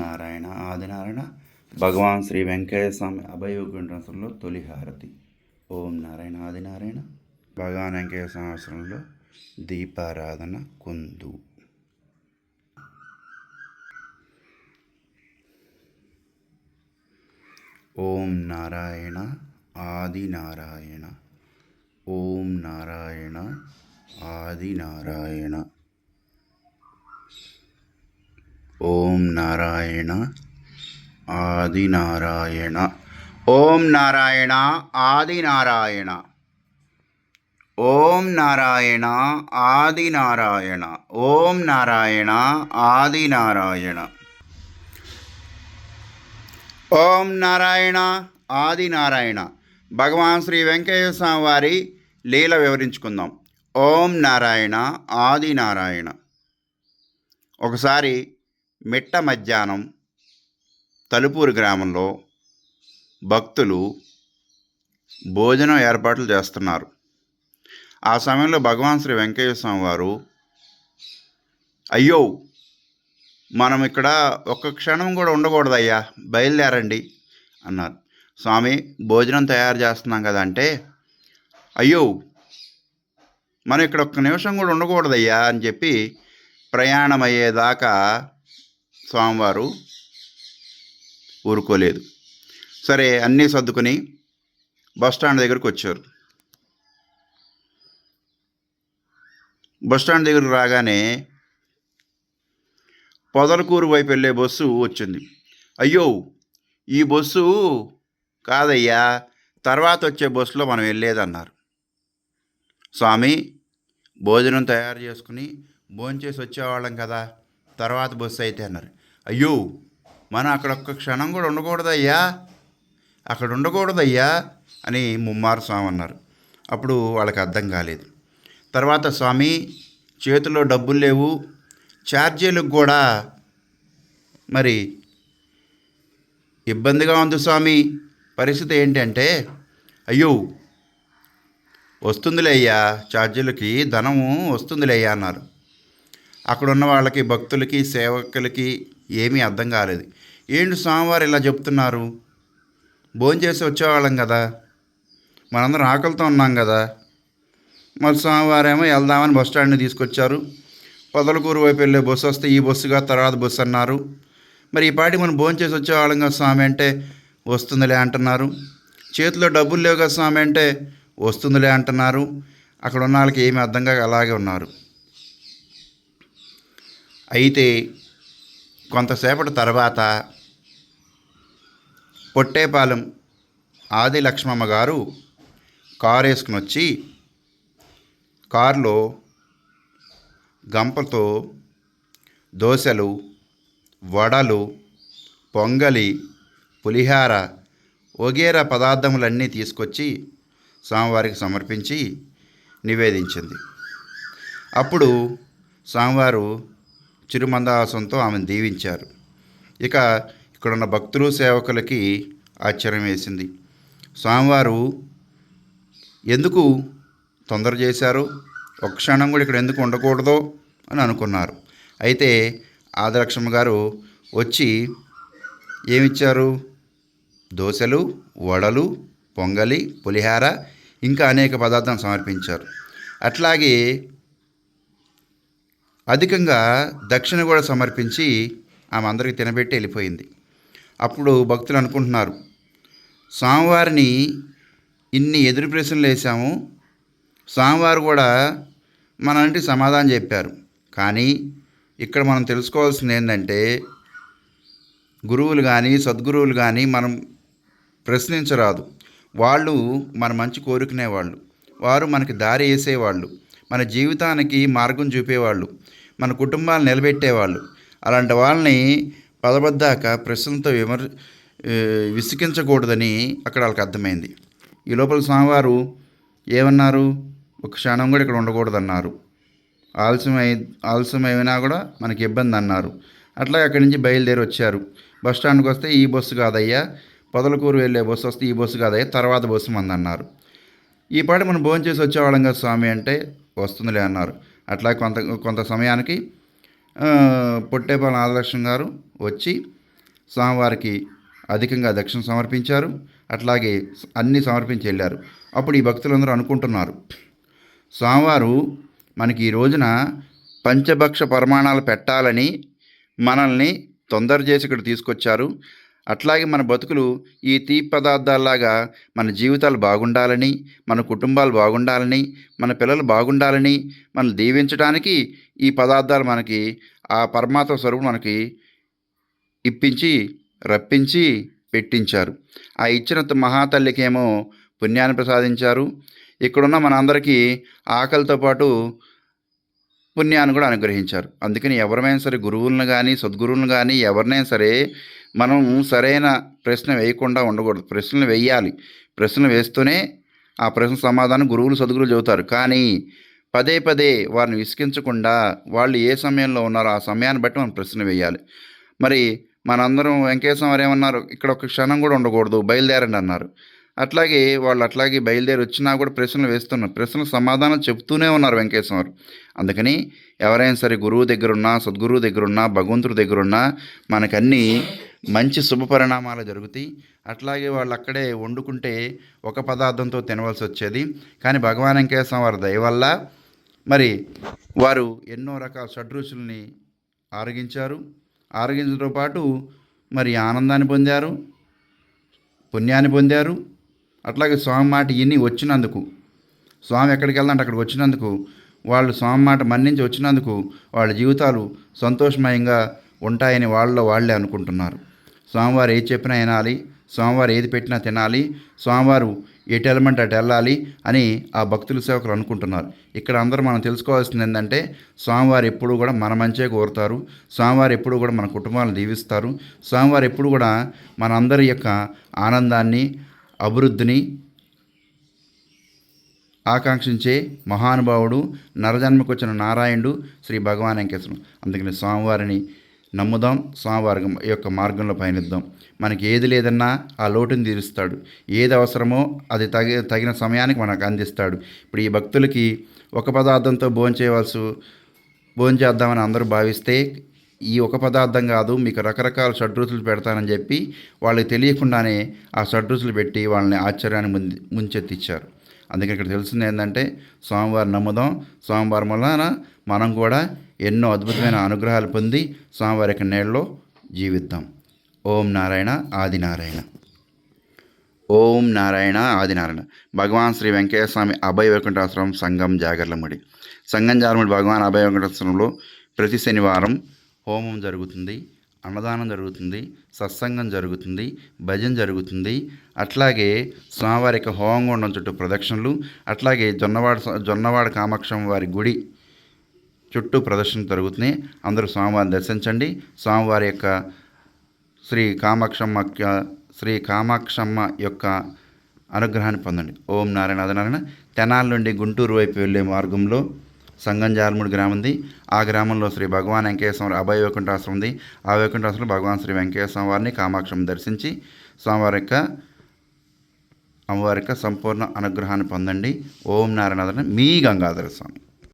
నారాయణ ఆదినారాయణ భగవాన్ శ్రీ వెంకటేశ్వర స్వామి అభయయోగంలో తొలి హారతి. ఓం నారాయణ ఆదినారాయణ. భగవాన్ వెంకటేశ్వర స్వామి ఆశ్రమంలో దీపారాధన కుందు. ఓం నారాయణ ఆదినారాయణ. ఓం నారాయణ ఆదినారాయణ. ఓం నారాయణ ఆదినారాయణ. ఓం నారాయణ ఆదినారాయణ. ఓం నారాయణ ఆదినారాయణ. ఓం నారాయణ ఆదినారాయణ. ఓం నారాయణ ఆదినారాయణ. భగవాన్ శ్రీ వెంకటేశ్వర స్వామి వారి లీల వివరించుకుందాం. ఓం నారాయణ ఆదినారాయణ. ఒకసారి మిట్ట మధ్యాహ్నం తలుపూరు గ్రామంలో భక్తులు భోజనం ఏర్పాట్లు చేస్తున్నారు. ఆ సమయంలో భగవాన్ శ్రీ వెంకటేశ్వర స్వామి వారు, అయ్యో మనం ఇక్కడ ఒక్క క్షణం కూడా ఉండకూడదయ్యా, బయలుదేరండి అన్నారు. స్వామి భోజనం తయారు చేస్తున్నాం కదా అంటే, అయ్యో మనం ఇక్కడ ఒక్క నిమిషం కూడా ఉండకూడదయ్యా అని చెప్పి ప్రయాణం అయ్యేదాకా స్వామివారు ఊరుకోలేదు. సరే అన్నీ సర్దుకుని బస్టాండ్ దగ్గరికి వచ్చారు. బస్టాండ్ దగ్గరకు రాగానే పొదలకూరు వైపు వెళ్ళే బస్సు వచ్చింది. అయ్యో ఈ బస్సు కాదయ్యా, తర్వాత వచ్చే బస్సులో మనం వెళ్ళేదన్నారు. స్వామి భోజనం తయారు చేసుకుని భోంచేసి వచ్చేవాళ్ళం కదా, తర్వాత బస్సు అయితే అన్నారు. అయ్యో మనం అక్కడ ఒక్క క్షణం కూడా ఉండకూడదయ్యా, అక్కడ ఉండకూడదయ్యా అని ముమ్మారు స్వామి అన్నారు. అప్పుడు వాళ్ళకి అర్థం కాలేదు. తర్వాత స్వామి చేతిలో డబ్బులు లేవు, ఛార్జీలకు కూడా మరి ఇబ్బందిగా ఉంది స్వామి, పరిస్థితి ఏంటంటే, అయ్యో వస్తుందిలే అయ్యా, ఛార్జీలకి ధనము వస్తుందిలే అయ్యా అన్నారు. అక్కడ ఉన్న వాళ్ళకి, భక్తులకి, సేవకులకి ఏమీ అర్థం కాలేదు. ఏంటి స్వామివారు ఇలా చెప్తున్నారు, భోంచేసి వచ్చేవాళ్ళం కదా, మనందరం ఆకలితో ఉన్నాం కదా, మరి స్వామివారేమో వెళ్దామని బస్ స్టాండ్ని తీసుకొచ్చారు. పొదలకూరు వైపు వెళ్ళే బస్సు వస్తే ఈ బస్సుగా తర్వాత బస్సు అన్నారు. మరి ఈ పాటికి మనం భోంచేసి వచ్చేవాళ్ళం కదా స్వామి అంటే వస్తుందిలే అంటున్నారు. చేతిలో డబ్బులు లేవు కదా స్వామి అంటే వస్తుందిలే అంటున్నారు. అక్కడ ఉన్న వాళ్ళకి ఏమీ అర్థం కాక అలాగే ఉన్నారు. అయితే కొంతసేపటి తర్వాత పొట్టేపాలెం ఆది లక్ష్మమ్మ గారు కారు వేసుకుని వచ్చి, కారులో గంపతో దోశలు, వడలు, పొంగలి, పులిహార వగేరా పదార్థములన్నీ తీసుకొచ్చి స్వామివారికి సమర్పించి నివేదించింది. అప్పుడు స్వామివారు చిరుమందహాసంతో ఆమెను దీవించారు. ఇక ఇక్కడున్న భక్తులు, సేవకులకి ఆశ్చర్యం వేసింది. స్వామివారు ఎందుకు తొందర చేశారు, ఒక క్షణం కూడా ఇక్కడ ఎందుకు ఉండకూడదో అని అనుకున్నారు. అయితే ఆదిలక్ష్మ గారు వచ్చి ఏమిచ్చారు, దోశలు, వడలు, పొంగలి, పులిహార ఇంకా అనేక పదార్థాలు సమర్పించారు. అట్లాగే అధికంగా దక్షిణ కూడా సమర్పించి ఆమె అందరికీ తినబెట్టి వెళ్ళిపోయింది. అప్పుడు భక్తులు అనుకుంటున్నారు, స్వామివారిని ఇన్ని ఎదురు ప్రశ్నలు వేసాము, స్వామివారు కూడా మనంటి సమాధానం చెప్పారు. కానీ ఇక్కడ మనం తెలుసుకోవాల్సింది ఏంటంటే, గురువులు కానీ సద్గురువులు కానీ మనం ప్రశ్నించరాదు. వాళ్ళు మన మంచి కోరుకునేవాళ్ళు, వారు మనకి దారి వేసేవాళ్ళు, మన జీవితానికి మార్గం చూపేవాళ్ళు, మన కుటుంబాలను నిలబెట్టేవాళ్ళు. అలాంటి వాళ్ళని పదబద్దాక ప్రశ్నలతో విసిగించకూడదని అక్కడ వాళ్ళకి అర్థమైంది. ఈ లోపల స్వామివారు ఏమన్నారు, ఒక క్షణం కూడా ఇక్కడ ఉండకూడదన్నారు, ఆలస్యమైనా కూడా మనకి ఇబ్బంది అన్నారు. అట్లా అక్కడి నుంచి బయలుదేరి వచ్చారు. బస్ స్టాండ్కి వస్తే ఈ బస్సు కాదయ్యా, పొదలకూరు వెళ్ళే బస్సు వస్తే ఈ బస్సు కాదయ్యా, తర్వాత బస్సు మంది అన్నారు. ఈ పాటి మనం భోంచేసి వచ్చేవాళ్ళం కదా స్వామి అంటే వస్తుందిలే అన్నారు. అట్లా కొంత సమయానికి పొట్టేపాలెం ఆదిలక్ష్మి గారు వచ్చి స్వామివారికి అధికంగా దక్షిణ సమర్పించారు. అట్లాగే అన్నీ సమర్పించి వెళ్ళారు. అప్పుడు ఈ భక్తులందరూ అనుకుంటున్నారు, స్వామివారు మనకి ఈ రోజున పంచభక్ష పరిమాణాలు పెట్టాలని మనల్ని తొందర చేసి ఇక్కడ తీసుకొచ్చారు. అట్లాగే మన బతుకులు ఈ తీపి పదార్థాల్లాగా మన జీవితాలు బాగుండాలని, మన కుటుంబాలు బాగుండాలని, మన పిల్లలు బాగుండాలని మనల్ని దీవించడానికి ఈ పదార్థాలు మనకి ఆ పరమాత్మ స్వరూపుడు మనకి ఇప్పించి, రప్పించి, పెట్టించారు. ఆ ఇచ్చిన మహాతల్లికేమో పుణ్యాన్ని ప్రసాదించారు. ఇక్కడున్న మనందరికీ ఆకలితో పాటు పుణ్యాన్ని కూడా అనుగ్రహించారు. అందుకని ఎవరైనా సరే గురువులను కానీ, సద్గురువులను కానీ ఎవరినైనా సరే మనం సరైన ప్రశ్న వేయకుండా ఉండకూడదు. ప్రశ్నలు వేయాలి. ప్రశ్నలు వేస్తూనే ఆ ప్రశ్న సమాధానం గురువులు, సద్గురువులు చెబుతారు. కానీ పదే పదే వారిని విసిగించకుండా వాళ్ళు ఏ సమయంలో ఉన్నారో ఆ సమయాన్ని బట్టి మనం ప్రశ్న వేయాలి. మరి మనందరం వెంకటేశ్వర వారు ఏమన్నారు, ఇక్కడ ఒక క్షణం కూడా ఉండకూడదు, బయలుదేరండి అన్నారు. అట్లాగే వాళ్ళు అట్లాగే బయలుదేరి వచ్చినా కూడా ప్రశ్నలు వేస్తున్నారు. ప్రశ్నలు సమాధానం చెప్తూనే ఉన్నారు వెంకటేశ్వర వారు. అందుకని ఎవరైనా సరే గురువు దగ్గరున్నా, సద్గురువు దగ్గరున్నా, భగవంతుడి దగ్గరున్నా మనకన్నీ మంచి శుభ పరిణామాలు జరుగుతాయి. అట్లాగే వాళ్ళు అక్కడే వండుకుంటే ఒక పదార్థంతో తినవలసి వచ్చేది. కానీ భగవాన్ వెంకటేశ్వర వారి దయ వల్ల మరి వారు ఎన్నో రకాల షడ్రుచుల్ని ఆరగించారు. ఆరగించడంతో పాటు మరి ఆనందాన్ని పొందారు, పుణ్యాన్ని పొందారు. అట్లాగే స్వామి మాట ఇన్ని వచ్చినందుకు, స్వామి ఎక్కడికి వెళ్దాంటే అక్కడికి వచ్చినందుకు, వాళ్ళు స్వామి మాట మన్నించి వచ్చినందుకు వాళ్ళ జీవితాలు సంతోషమయంగా ఉంటాయని వాళ్ళే అనుకుంటున్నారు. స్వామివారు ఏది చెప్పినా వినాలి, స్వామివారు ఏది పెట్టినా తినాలి, స్వామివారు ఎటు వెళ్ళమంటే అటు వెళ్ళాలి అని ఆ భక్తుల సేవకులు అనుకుంటున్నారు. ఇక్కడ అందరూ మనం తెలుసుకోవాల్సింది ఏంటంటే స్వామివారు ఎప్పుడూ కూడా మన మంచే కోరుతారు. స్వామివారు ఎప్పుడూ కూడా మన కుటుంబాలను దీవిస్తారు. స్వామివారు ఎప్పుడు కూడా మనందరి యొక్క ఆనందాన్ని, అభివృద్ధిని ఆకాంక్షించే మహానుభావుడు, నరజన్మకు వచ్చిన నారాయణుడు శ్రీ భగవాన్ వెంకటేశ్వరుడు. అందుకని స్వామివారిని నమ్ముదాం, స్వామివారి యొక్క మార్గంలో పయనిద్దాం. మనకి ఏది లేదన్నా ఆ లోటుని తీరుస్తాడు. ఏది అవసరమో అది తగిన సమయానికి మనకు అందిస్తాడు. ఇప్పుడు ఈ భక్తులకి ఒక పదార్థంతో భోంచేద్దామని అందరూ భావిస్తే ఈ ఒక పదార్థం కాదు, మీకు రకరకాల షడ్రుచులు పెడతానని చెప్పి వాళ్ళకి తెలియకుండానే ఆ షడ్రుచులు పెట్టి వాళ్ళని ఆశ్చర్యాన్ని ముంచెత్తిచ్చారు. అందుకని ఇక్కడ తెలిసింది ఏంటంటే స్వామివారిని నమ్ముదాం. స్వామివారి వలన మనం కూడా ఎన్నో అద్భుతమైన అనుగ్రహాలు పొంది స్వామివారి యొక్క నీళ్ళలో జీవిద్దాం. ఓం నారాయణ ఆదినారాయణ. ఓం నారాయణ ఆదినారాయణ. భగవాన్ శ్రీ వెంకటేశ్వర స్వామి అభయ వైకుంఠాశ్రమం సంఘం జాగర్లముడి. సంఘం జాగర్లముడి భగవాన్ అభయ వైకుంఠాశ్రమంలో ప్రతి శనివారం హోమం జరుగుతుంది, అన్నదానం జరుగుతుంది, సత్సంగం జరుగుతుంది, భజన జరుగుతుంది. అట్లాగే స్వామివారి యొక్క హోమగుండం చుట్టూ ప్రదక్షిణలు, అట్లాగే జొన్నవాడ కామాక్షమ్మ వారి గుడి చుట్టూ ప్రదర్శన జరుగుతున్నాయి. అందరూ స్వామివారిని దర్శించండి. స్వామివారి యొక్క శ్రీ కామాక్షమ్మ యొక్క అనుగ్రహాన్ని పొందండి. ఓం నారాయణ ఆదినారాయణ. తెనాలి నుండి గుంటూరు వైపు వెళ్ళే మార్గంలో సంగం జార్ముడి గ్రామం ఉంది. ఆ గ్రామంలో శ్రీ భగవాన్ వెంకటేశ్వర అభయ వైకుంఠాశ్రమం ఉంది. ఆ వైకుంఠాశ్రమంలో భగవాన్ శ్రీ వెంకటేశ్వర వారిని కామాక్షమ్మ దర్శించి స్వామివారి యొక్క అమ్మవారి యొక్క సంపూర్ణ అనుగ్రహాన్ని పొందండి. ఓం నారాయణ ఆదినారాయణ. మీ గంగాధర స్వామి.